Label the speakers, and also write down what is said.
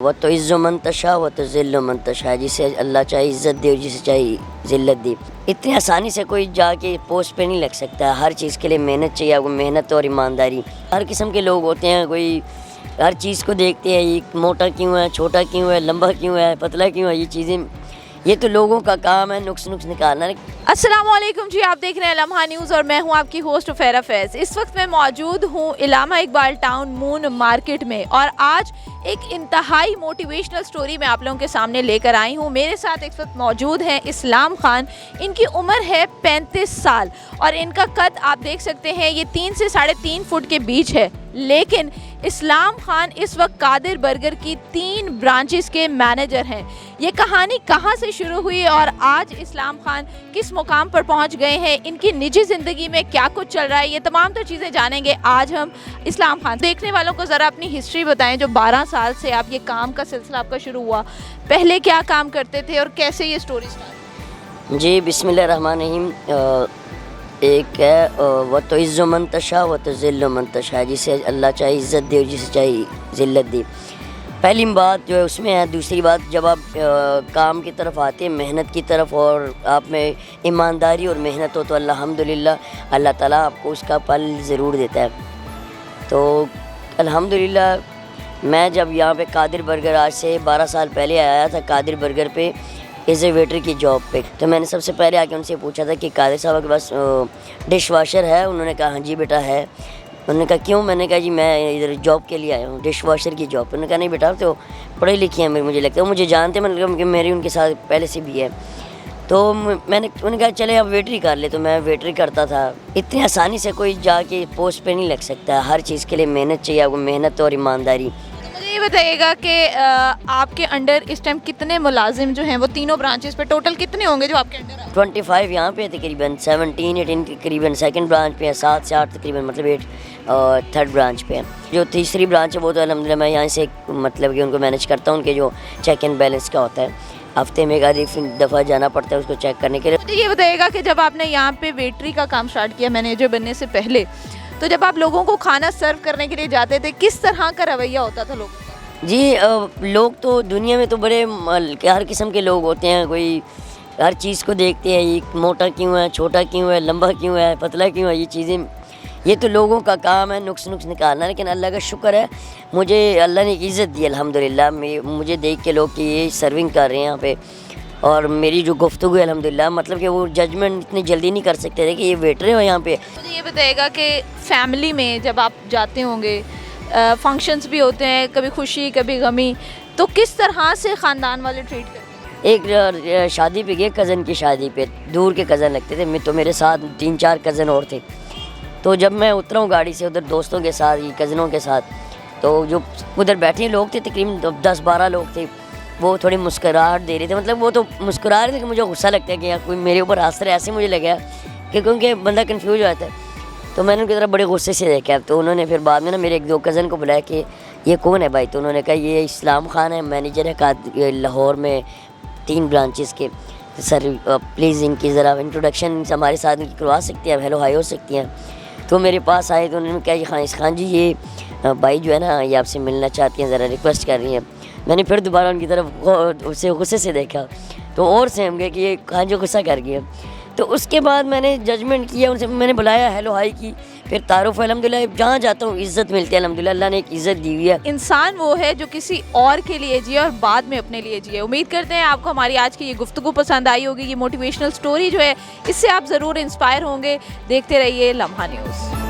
Speaker 1: وہ تو عز من تشاء و تو ذل من تشاء، جسے اللہ چاہے عزت دے اور جسے چاہے ذلت دے۔ اتنی آسانی سے کوئی جا کے پوسٹ پہ نہیں لگ سکتا، ہر چیز کے لیے محنت چاہیے، آپ کو محنت اور ایمانداری۔ ہر قسم کے لوگ ہوتے ہیں، کوئی ہر چیز کو دیکھتے ہیں، یہ موٹا کیوں ہے، چھوٹا کیوں ہے، لمبا کیوں ہے، پتلا کیوں ہے، یہ چیزیں، یہ تو لوگوں کا کام ہے نقص نکالنا۔
Speaker 2: السلام علیکم جی، آپ دیکھ رہے ہیں لمحہ نیوز اور میں ہوں آپ کی ہوسٹ فیرا فیض۔ اس وقت میں موجود ہوں علامہ اقبال ٹاؤن مون مارکیٹ میں، اور آج ایک انتہائی موٹیویشنل سٹوری میں آپ لوگوں کے سامنے لے کر آئی ہوں۔ میرے ساتھ اس وقت موجود ہیں اسلام خان، ان کی عمر ہے 35 سال اور ان کا قد آپ دیکھ سکتے ہیں یہ 3 سے 3.5 فٹ کے بیچ ہے، لیکن اسلام خان اس وقت قادر برگر کی 3 برانچز کے مینیجر ہیں۔ یہ کہانی کہاں سے شروع ہوئی اور آج اسلام خان کس مقام پر پہنچ گئے ہیں، ان کی نجی زندگی میں کیا کچھ چل رہا ہے، یہ تمام تو چیزیں جانیں گے آج ہم اسلام خان۔ دیکھنے والوں کو ذرا اپنی ہسٹری بتائیں، جو 12 سال سے آپ یہ کام کا سلسلہ آپ کا شروع ہوا، پہلے کیا کام کرتے تھے اور کیسے یہ سٹوری سٹارٹ؟
Speaker 1: جی بسم اللہ الرحمن الرحیم۔ ایک ہے وہ تو عز من تشاء و تو ذل من تشاء، جسے اللہ چاہے عزت دے اور جسے چاہے ذلت دے۔ پہلی بات جو ہے اس میں ہے۔ دوسری بات، جب آپ کام کی طرف آتے ہیں، محنت کی طرف، اور آپ میں ایمانداری اور محنت ہو تو الحمدللہ اللہ تعالیٰ آپ کو اس کا پھل ضرور دیتا ہے۔ تو الحمدللہ میں جب یہاں پہ قادر برگر آج سے 12 سال پہلے آیا تھا قادر برگر پہ ایز اے ویٹر کی جاب پہ، تو میں نے سب سے پہلے آ کے ان سے پوچھا تھا کہ قادر صاحب کے پاس ڈش واشر ہے؟ انہوں نے کہا ہاں جی بیٹا ہے۔ انہوں نے کہا کیوں؟ میں نے کہا جی میں ادھر جاب کے لیے آیا ہوں، ڈش واشر کی جاب۔ انہوں نے کہا نہیں بیٹا تو پڑھے لکھے ہیں، مجھے لگتا ہے وہ مجھے جانتے ہیں، کہ میری ان کے ساتھ پہلے سے بھی ہے۔ تو میں نے انہوں نے کہا چلے آپ ویٹری کر لے، تو میں ویٹری کرتا تھا۔ اتنی آسانی سے کوئی جا کے پوسٹ پہ نہیں لگ سکتا، ہر چیز کے لیے محنت چاہیے، آپ کو محنت اور ایمانداری۔
Speaker 2: مجھے یہ بتائیے گا کہ آپ کے انڈر اس ٹائم کتنے ملازم جو ہیں وہ تینوں برانچز پہ ٹوٹل کتنے ہوں گے جو آپ کے انڈر ہیں؟
Speaker 1: 25 یہاں پہ تقریباً 17-18 تقریباً سیکنڈ برانچ پہ ہے، 7 سے 8 تقریباً مطلب 8 تھرڈ برانچ پہ ہے۔ جو تیسری برانچ ہے وہ تو الحمدللہ میں یہاں سے مطلب کہ ان کو مینیج کرتا ہوں، ان کے جو چیک اینڈ بیلنس کا ہوتا ہے، ہفتے میں ایک دفعہ جانا پڑتا ہے اس کو چیک کرنے کے لیے۔
Speaker 2: مجھے یہ بتائیے گا کہ جب آپ نے یہاں پہ ویٹری کا کام سٹارٹ کیا مینیجر بننے سے پہلے، تو جب آپ لوگوں کو کھانا سرو کرنے کے لیے جاتے تھے کس طرح کا رویہ ہوتا تھا لوگوں کا؟
Speaker 1: جی لوگ تو دنیا میں تو بڑے ہر قسم کے لوگ ہوتے ہیں، کوئی ہر چیز کو دیکھتے ہیں، یہ موٹا کیوں ہے، چھوٹا کیوں ہے، لمبا کیوں ہے، پتلا کیوں ہے، یہ چیزیں، یہ تو لوگوں کا کام ہے نقص نکالنا۔ لیکن اللہ کا شکر ہے، مجھے اللہ نے عزت دی الحمدللہ، مجھے دیکھ کے لوگ کہ یہ سرونگ کر رہے ہیں یہاں پہ، اور میری جو گفتگو ہے الحمدللہ مطلب کہ وہ ججمنٹ اتنی جلدی نہیں کر سکتے تھے کہ یہ ویٹر ہیں یہاں پہ۔
Speaker 2: مجھے یہ بتائیے گا کہ فیملی میں جب آپ جاتے ہوں گے، فنکشنز بھی ہوتے ہیں، کبھی خوشی کبھی غمی، تو کس طرح سے خاندان والے ٹریٹ کرتے ہیں؟
Speaker 1: ایک شادی پہ گئے، کزن کی شادی پہ، دور کے کزن لگتے تھے، تو میرے ساتھ 3-4 کزن اور تھے۔ تو جب میں اترا ہوں گاڑی سے ادھر دوستوں کے ساتھ، کزنوں کے ساتھ، تو جو ادھر بیٹھے لوگ تھے تقریباً 10-12 لوگ تھے، وہ تھوڑی مسکراہٹ دے رہے تھے، مطلب وہ تو مسکرا رہے تھے کہ مجھے غصہ لگتا ہے کہ کوئی میرے اوپر ہنس رہا ہے، ایسے مجھے لگا کہ کیونکہ بندہ کنفیوز ہو جاتا ہے۔ تو میں نے ان کی طرف بڑے غصے سے دیکھا، تو انہوں نے پھر بعد میں میرے 1-2 کزن کو بلایا کہ یہ کون ہے بھائی؟ تو انہوں نے کہا یہ اسلام خان ہے، مینیجر ہے لاہور میں 3 برانچز کے۔ سر پلیز ان کی ذرا انٹروڈکشن ہمارے ساتھ کروا سکتی ہیں، ہیلو ہائی ہو سکتی ہیں؟ تو میرے پاس آئے تو انہوں نے کہا خان جی یہ بھائی جو ہے نا یہ آپ سے ملنا چاہتی ہیں، ذرا ریکویسٹ کر رہی ہیں۔ میں نے پھر دوبارہ ان کی طرف اسے غصے سے دیکھا، تو اور سہم گئے کہ یہ خان جو غصہ کر گیا۔ تو اس کے بعد میں نے ججمنٹ کیا، ان سے میں نے بلایا، ہیلو ہائی کی، پھر تعارف الحمدللہ جہاں جاتا ہوں عزت ملتی ہے الحمدللہ، اللہ نے ایک عزت دی ہوئی ہے۔
Speaker 2: انسان وہ ہے جو کسی اور کے لیے جیے اور بعد میں اپنے لیے جیے۔ امید کرتے ہیں آپ کو ہماری آج کی یہ گفتگو پسند آئی ہوگی، یہ موٹیویشنل سٹوری جو ہے اس سے آپ ضرور انسپائر ہوں گے۔ دیکھتے رہیے لمحہ نیوز۔